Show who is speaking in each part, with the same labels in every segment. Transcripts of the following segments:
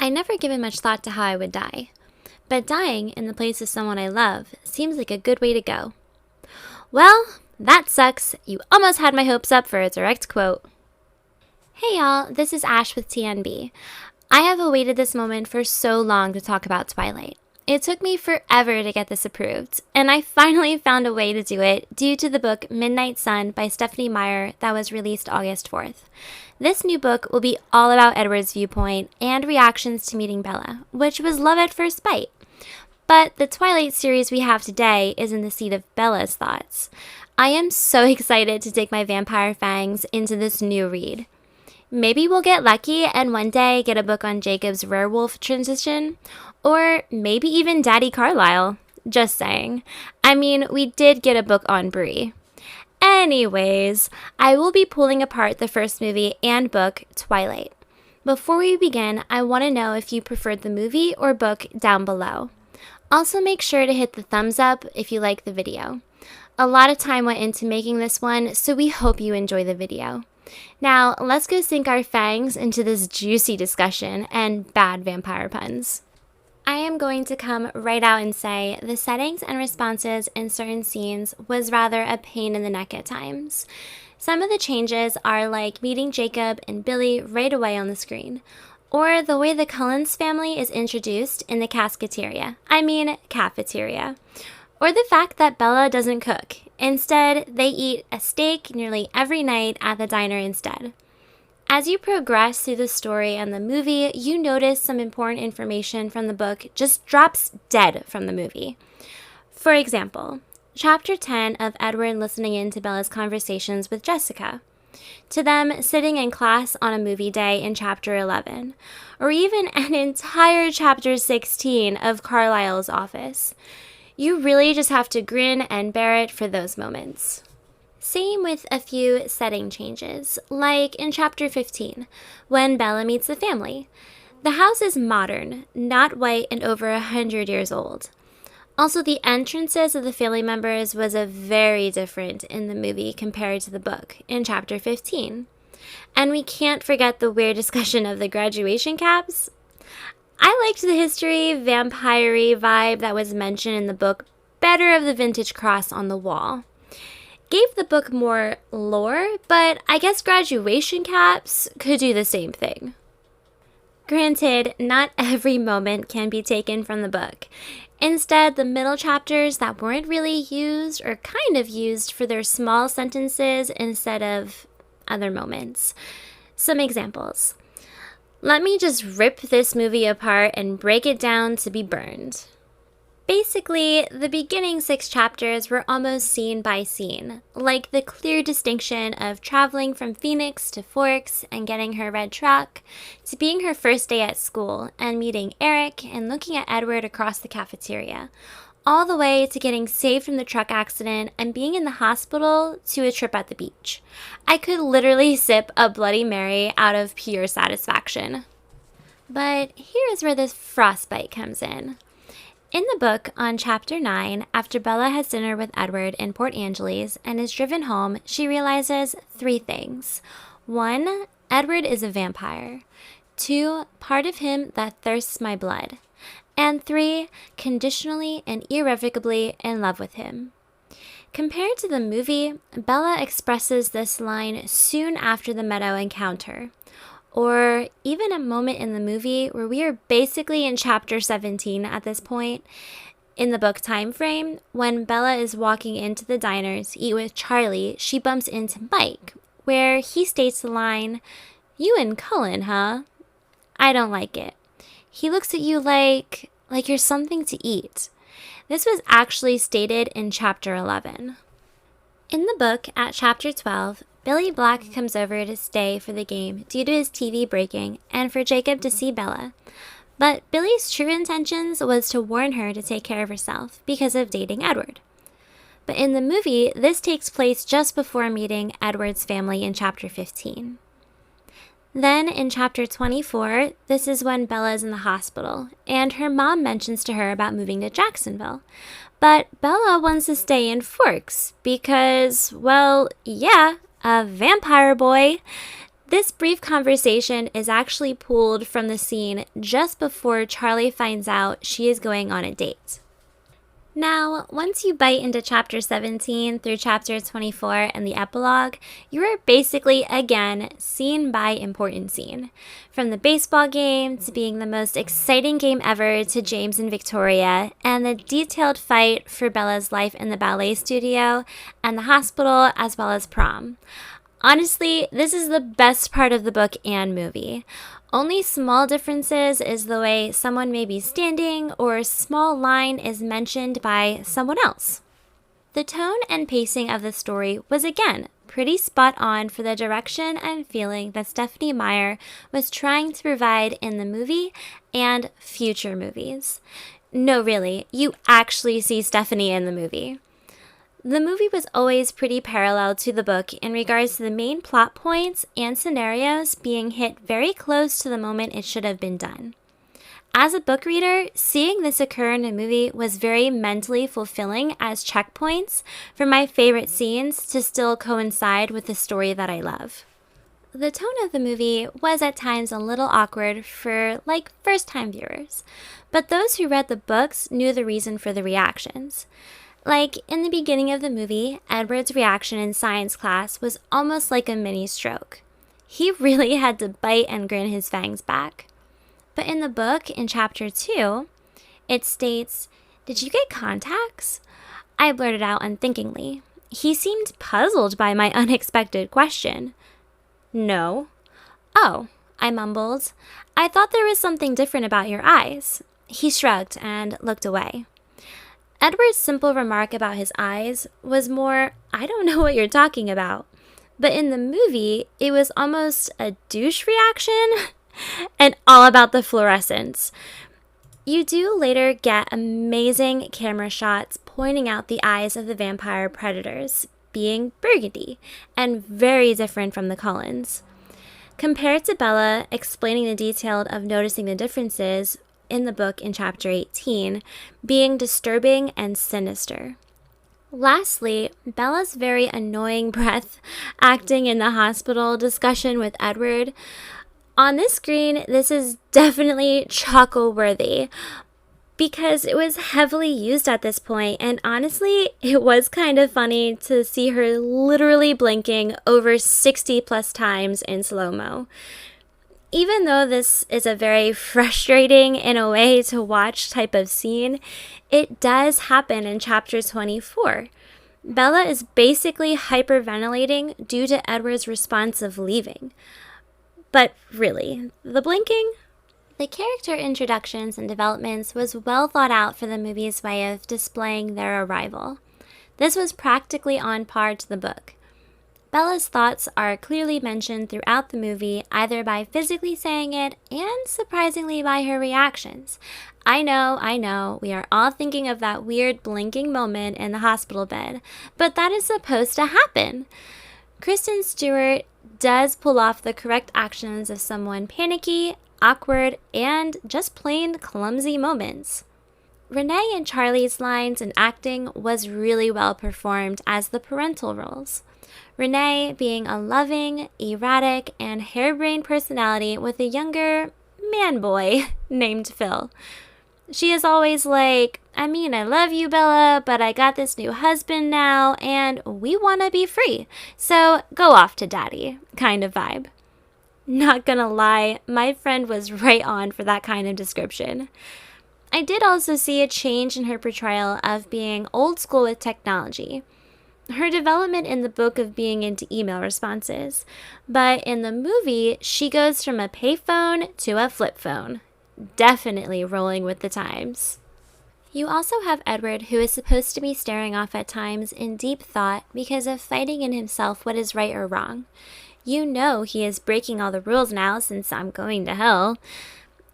Speaker 1: I never given much thought to how I would die, but dying in the place of someone I love seems like a good way to go. Well, that sucks. You almost had my hopes up for a direct quote. Hey y'all, this is Ash with TNB. I have awaited this moment for so long to talk about Twilight. It took me forever to get this approved, and I finally found a way to do it due to the book Midnight Sun by Stephanie Meyer that was released August 4th. This new book will be all about Edward's viewpoint and reactions to meeting Bella, which was love at first bite. But the Twilight series we have today is in the seat of Bella's thoughts. I am so excited to dig my vampire fangs into this new read. Maybe we'll get lucky and one day get a book on Jacob's werewolf transition, or maybe even Daddy Carlisle. Just saying. I mean, we did get a book on Bree. Anyways, I will be pulling apart the first movie and book, Twilight. Before we begin, I want to know if you preferred the movie or book down below. Also, make sure to hit the thumbs up if you like the video. A lot of time went into making this one, so we hope you enjoy the video. Now, let's go sink our fangs into this juicy discussion and bad vampire puns. I am going to come right out and say the settings and responses in certain scenes was rather a pain in the neck at times. Some of the changes are like meeting Jacob and Billy right away on the screen, or the way the Cullens family is introduced in the cafeteria, or the fact that Bella doesn't cook. Instead, they eat a steak nearly every night at the diner instead. As you progress through the story and the movie, you notice some important information from the book just drops dead from the movie. For example, Chapter 10 of Edward listening in to Bella's conversations with Jessica, to them sitting in class on a movie day in Chapter 11, or even an entire Chapter 16 of Carlisle's office. You really just have to grin and bear it for those moments. Same with a few setting changes, like in Chapter 15, when Bella meets the family. The house is modern, not white and over 100 years old. Also, the entrances of the family members was a very different in the movie compared to the book in Chapter 15. And we can't forget the weird discussion of the graduation caps. I liked the history, vampire-y vibe that was mentioned in the book better of the vintage cross on the wall. Gave the book more lore, but I guess graduation caps could do the same thing. Granted, not every moment can be taken from the book. Instead, the middle chapters that weren't really used or kind of used for their small sentences instead of other moments. Some examples. Let me just rip this movie apart and break it down to be burned. Basically, the beginning 6 chapters were almost scene by scene, like the clear distinction of traveling from Phoenix to Forks and getting her red truck, to being her first day at school and meeting Eric and looking at Edward across the cafeteria, all the way to getting saved from the truck accident and being in the hospital to a trip at the beach. I could literally sip a Bloody Mary out of pure satisfaction. But here is where this frostbite comes in. In the book, on Chapter 9, after Bella has dinner with Edward in Port Angeles and is driven home, she realizes 3 things. 1, Edward is a vampire. 2, part of him that thirsts my blood. And 3, conditionally and irrevocably in love with him. Compared to the movie, Bella expresses this line soon after the Meadow encounter, or even a moment in the movie where we are basically in Chapter 17 at this point in the book time frame. When Bella is walking into the diner to eat with Charlie, she bumps into Mike, where he states the line, "You and Cullen, huh?" I don't like it. He looks at you like you're something to eat. This was actually stated in Chapter 11. In the book, at Chapter 12, Billy Black comes over to stay for the game due to his TV breaking and for Jacob to see Bella. But Billy's true intentions was to warn her to take care of herself because of dating Edward. But in the movie, this takes place just before meeting Edward's family in Chapter 15. Then in Chapter 24, this is when Bella is in the hospital, and her mom mentions to her about moving to Jacksonville. But Bella wants to stay in Forks because, well, yeah, a vampire boy. This brief conversation is actually pulled from the scene just before Charlie finds out she is going on a date. Now, once you bite into chapter 17 through chapter 24 and the epilogue, you are basically, again, scene by important scene. From the baseball game to being the most exciting game ever to James and Victoria, and the detailed fight for Bella's life in the ballet studio and the hospital as well as prom. Honestly, this is the best part of the book and movie. Only small differences is the way someone may be standing or a small line is mentioned by someone else. The tone and pacing of the story was again pretty spot on for the direction and feeling that Stephenie Meyer was trying to provide in the movie and future movies. No, really, you actually see Stephenie in the movie. The movie was always pretty parallel to the book in regards to the main plot points and scenarios being hit very close to the moment it should have been done. As a book reader, seeing this occur in a movie was very mentally fulfilling as checkpoints for my favorite scenes to still coincide with the story that I love. The tone of the movie was at times a little awkward for, first-time viewers, but those who read the books knew the reason for the reactions. Like, in the beginning of the movie, Edward's reaction in science class was almost like a mini stroke. He really had to bite and grin his fangs back. But in the book, in chapter 2, it states, "Did you get contacts?" I blurted out unthinkingly. He seemed puzzled by my unexpected question. "No." "Oh," I mumbled. "I thought there was something different about your eyes." He shrugged and looked away. Edward's simple remark about his eyes was more, "I don't know what you're talking about." But in the movie, it was almost a douche reaction and all about the fluorescence. You do later get amazing camera shots pointing out the eyes of the vampire predators being burgundy and very different from the Cullens. Compared to Bella explaining the detail of noticing the differences in the book in chapter 18, being disturbing and sinister. Lastly, Bella's very annoying breath acting in the hospital discussion with Edward. On this screen, this is definitely chuckle-worthy because it was heavily used at this point, and honestly, it was kind of funny to see her literally blinking over 60 plus times in slow-mo. Even though this is a very frustrating, in a way, to watch type of scene, it does happen in chapter 24. Bella is basically hyperventilating due to Edward's response of leaving. But really, the blinking? The character introductions and developments was well thought out for the movie's way of displaying their arrival. This was practically on par to the book. Bella's thoughts are clearly mentioned throughout the movie, either by physically saying it and surprisingly by her reactions. I know, we are all thinking of that weird blinking moment in the hospital bed, but that is supposed to happen. Kristen Stewart does pull off the correct actions of someone panicky, awkward, and just plain clumsy moments. Renee and Charlie's lines and acting was really well performed as the parental roles. Renee being a loving, erratic, and harebrained personality with a younger man boy named Phil. She is always like, "I love you, Bella, but I got this new husband now, and we want to be free, so go off to daddy," kind of vibe. Not gonna lie, my friend was right on for that kind of description. I did also see a change in her portrayal of being old school with technology. Her development in the book of being into email responses, but in the movie, she goes from a payphone to a flip phone. Definitely rolling with the times. You also have Edward, who is supposed to be staring off at times in deep thought because of fighting in himself what is right or wrong. You know he is breaking all the rules now since I'm going to hell.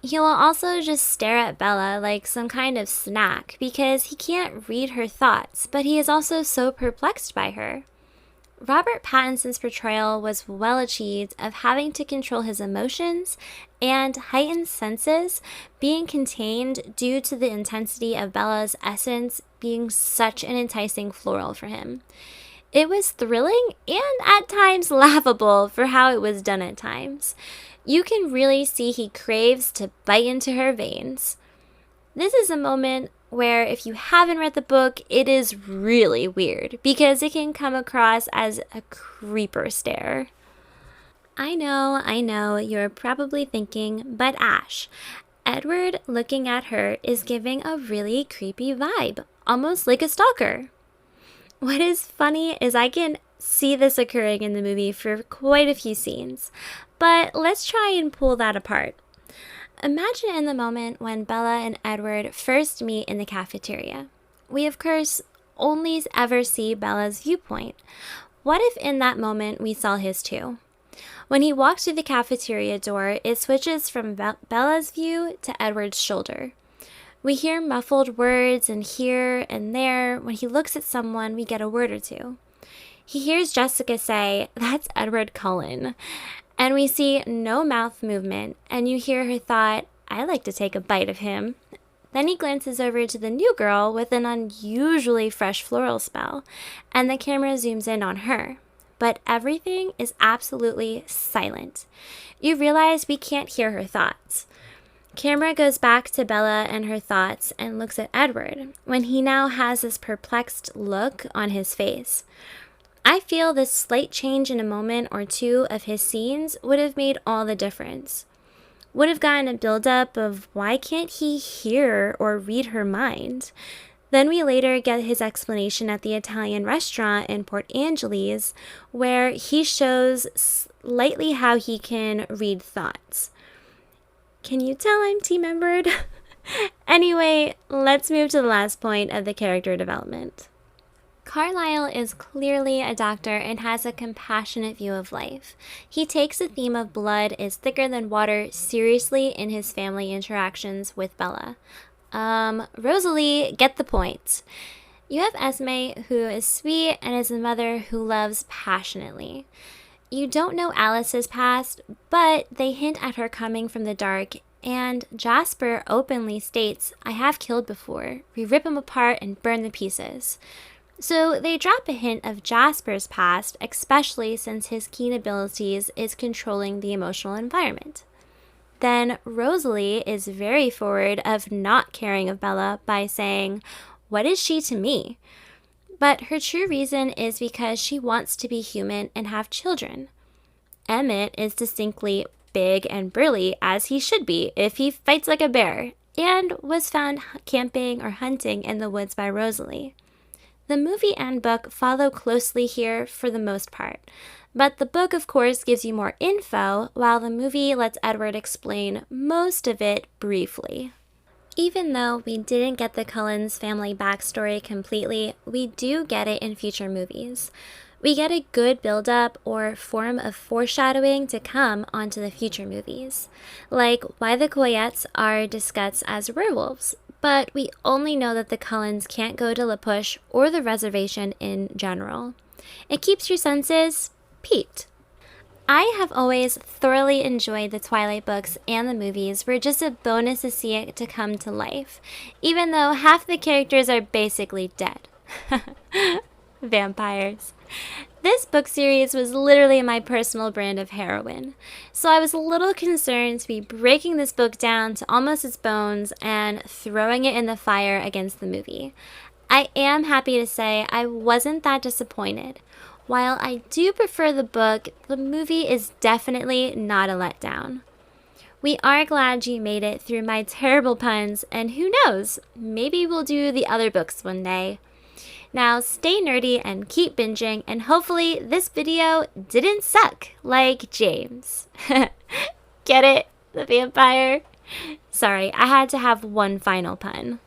Speaker 1: He will also just stare at Bella like some kind of snack because he can't read her thoughts, but he is also so perplexed by her. Robert Pattinson's portrayal was well achieved of having to control his emotions and heightened senses being contained due to the intensity of Bella's essence being such an enticing floral for him. It was thrilling and at times laughable for how it was done at times. You can really see he craves to bite into her veins. This is a moment where, if you haven't read the book, it is really weird because it can come across as a creeper stare. I know, you're probably thinking, but Ash, Edward looking at her is giving a really creepy vibe, almost like a stalker. What is funny is I can see this occurring in the movie for quite a few scenes, but let's try and pull that apart. Imagine in the moment when Bella and Edward first meet in the cafeteria. We, of course, only ever see Bella's viewpoint. What if in that moment we saw his too? When he walks through the cafeteria door, it switches from Bella's view to Edward's shoulder. We hear muffled words and here and there. When he looks at someone, we get a word or two. He hears Jessica say, "That's Edward Cullen." And we see no mouth movement, and you hear her thought, "I'd like to take a bite of him." Then he glances over to the new girl with an unusually fresh floral smell, and the camera zooms in on her. But everything is absolutely silent. You realize we can't hear her thoughts. Camera goes back to Bella and her thoughts and looks at Edward, when he now has this perplexed look on his face. I feel this slight change in a moment or two of his scenes would have made all the difference. Would have gotten a buildup of why can't he hear or read her mind? Then we later get his explanation at the Italian restaurant in Port Angeles, where he shows slightly how he can read thoughts. Can you tell I'm team-membered? Anyway, let's move to the last point of the character development. Carlisle is clearly a doctor and has a compassionate view of life. He takes the theme of blood is thicker than water seriously in his family interactions with Bella. Rosalie, get the point. You have Esme, who is sweet and is a mother who loves passionately. You don't know Alice's past, but they hint at her coming from the dark, and Jasper openly states, "I have killed before. We rip them apart and burn the pieces." So they drop a hint of Jasper's past, especially since his keen abilities is controlling the emotional environment. Then Rosalie is very forward of not caring of Bella by saying, "What is she to me?" But her true reason is because she wants to be human and have children. Emmett is distinctly big and burly, as he should be if he fights like a bear, and was found camping or hunting in the woods by Rosalie. The movie and book follow closely here for the most part, but the book, of course, gives you more info, while the movie lets Edward explain most of it briefly. Even though we didn't get the Cullens family backstory completely, we do get it in future movies. We get a good build-up or form of foreshadowing to come onto the future movies, like why the Coyettes are discussed as werewolves, but we only know that the Cullens can't go to La Push or the reservation in general. It keeps your senses peaked. I have always thoroughly enjoyed the Twilight books, and the movies were just a bonus to see it to come to life, even though half the characters are basically dead. Vampires. This book series was literally my personal brand of heroine, so I was a little concerned to be breaking this book down to almost its bones and throwing it in the fire against the movie. I am happy to say I wasn't that disappointed. While I do prefer the book, the movie is definitely not a letdown. We are glad you made it through my terrible puns, and who knows, maybe we'll do the other books one day. Now stay nerdy and keep binging, and hopefully this video didn't suck like James. Get it? The vampire? Sorry, I had to have one final pun.